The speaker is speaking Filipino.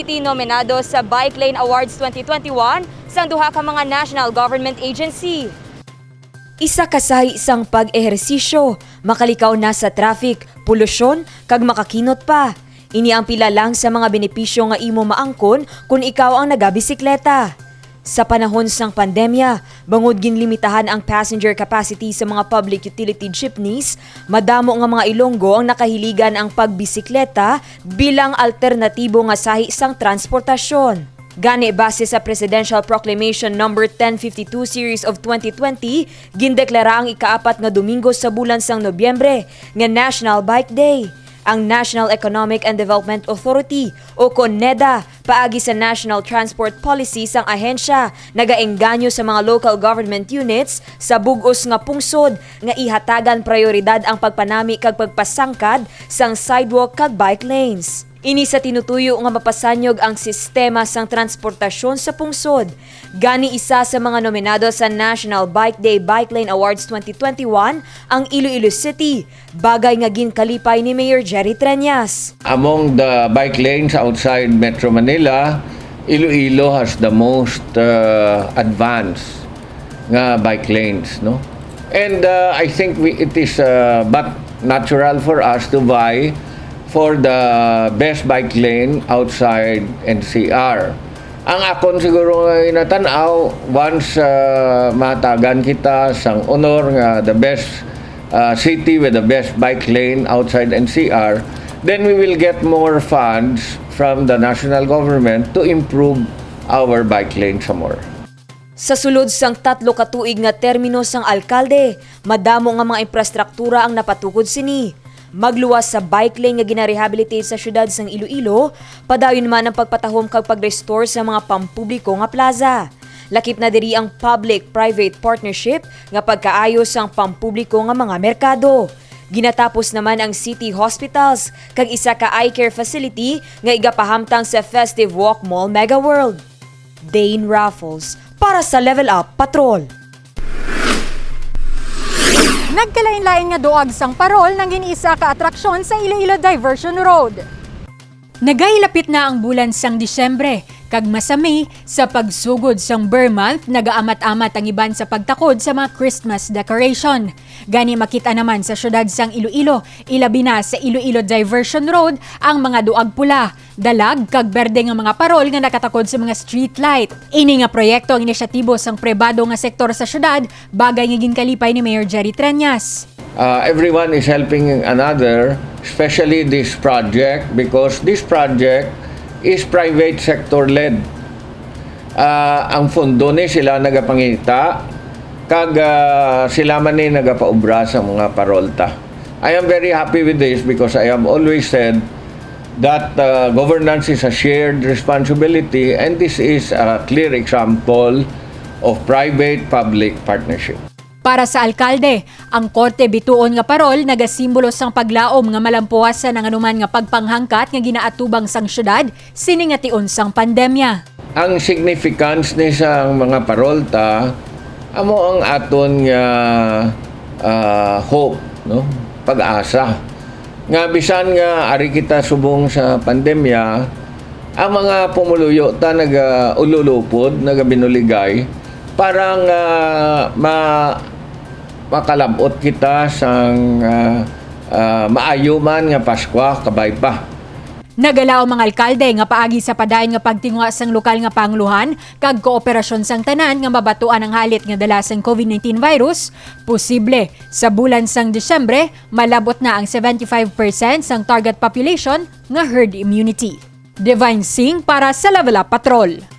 City nominado sa Bike Lane Awards 2021 sa duha ka mga national government agency. Isa kasay isang pag-ehersisyo, makalikaw na sa traffic, polusyon, kag makakinot pa. Ini ang pila lang sa mga benepisyo nga imo maangkon kung ikaw ang nagabisikleta. Sa panahon sang pandemya, bangod ginlimitahan ang passenger capacity sa mga public utility jeepneys, madamo nga mga Ilonggo ang nakahiligan ang pagbisikleta bilang alternatibo nga sahi sang transportasyon. Gani base sa Presidential Proclamation No. 1052 Series of 2020, gindeklara ang ikaapat nga Domingo sa bulan sang Nobyembre nga National Bike Day. Ang National Economic and Development Authority o CONEDA paagi sa National Transport Policy sang ahensya nagaengganyo sa mga local government units sa bug-os nga pungsod nga ihatagan prioridad ang pagpanami kag pagpasangkad sang sidewalk kag bike lanes. Ini sa tinutuyo nga mapasanyog ang sistema sang transportasyon sa pungsod. Gani isa sa mga nominado sa National Bike Day Bike Lane Awards 2021 ang Iloilo City, bagay nga ginkalipay ni Mayor Jerry Treñas. Among the bike lanes outside Metro Manila, Iloilo has the most advanced nga bike lanes, no? And I think it is but natural for us to vie for the best bike lane outside NCR. Ang akon siguro nga inatanaw, once matagan kita sang honor nga the best city with the best bike lane outside NCR, then we will get more funds from the national government to improve our bike lane some more. Sa sulod sang 3 ka tuig nga termino sang alkalde, madamo nga mga infrastruktura ang napatukod sini. Magluwas sa bike lane nga ginarehabilitate sa syudad sang Iloilo, padayon man ang pagpatahom kag pag-restore sa mga pampubliko nga plaza. Lakip na diri ang public-private partnership nga pagkaayo sang pampubliko nga mga merkado. Ginatapos naman ang city hospitals kag isa ka eye care facility nga igapahamtang sa Festive Walk Mall Mega World. Dane Raffles para sa Level Up Patrol. Nagkalain-lain nga duag sang parol nang giniisa ka atraksyon sa Iloilo Diversion Road. Nagailapit na ang bulan sang Disyembre, kag masami sa pagsugod sang Burr Month, nagaamat-amat ang iban sa pagtakod sa mga Christmas decoration. Gani makita naman sa syudad sang Iloilo, ilabi na sa Iloilo Diversion Road ang mga duag pula, dalag kag berde nga mga parol nga nakatakod sa mga street light. Ini nga proyekto ang inisyatibo sang pribado nga sektor sa syudad, bagay nga ginkalipay ni Mayor Jerry Treñas. Everyone is helping another, especially this project, because this project is private sector led. Ang fundo ni sila nagapangita, kag sila man ni nagapaubra sa mga parolta. I am very happy with this because I have always said that governance is a shared responsibility, and this is a clear example of private-public partnership. Para sa alkalde, ang korte bituon nga parol nagasimbolo sang paglaom nga malampuasan ang anuman nga pagpanghangkat nga ginaatubang sang syudad sini nga tion sang pandemya. Ang significance ni sang mga parolta amo ang aton nga hope, no? Pag-asa. Nga bisan nga ari kita subong sa pandemya, ang mga pumuluyo ta naga-ululupod, naga-binuligay, parang makalabot kita sang maayo man nga Pasko kabay pa. Nagalao mga alkalde nga paagi sa padayon nga pagtingwa sang lokal nga pangluhan kag kooperasyon sang tanan nga mabatuan ang halit nga dala sang COVID-19 virus, posible sa bulan sang Disyembre malabot na ang 75% sang target population nga herd immunity. Divine Singh para sa Level Up Patrol.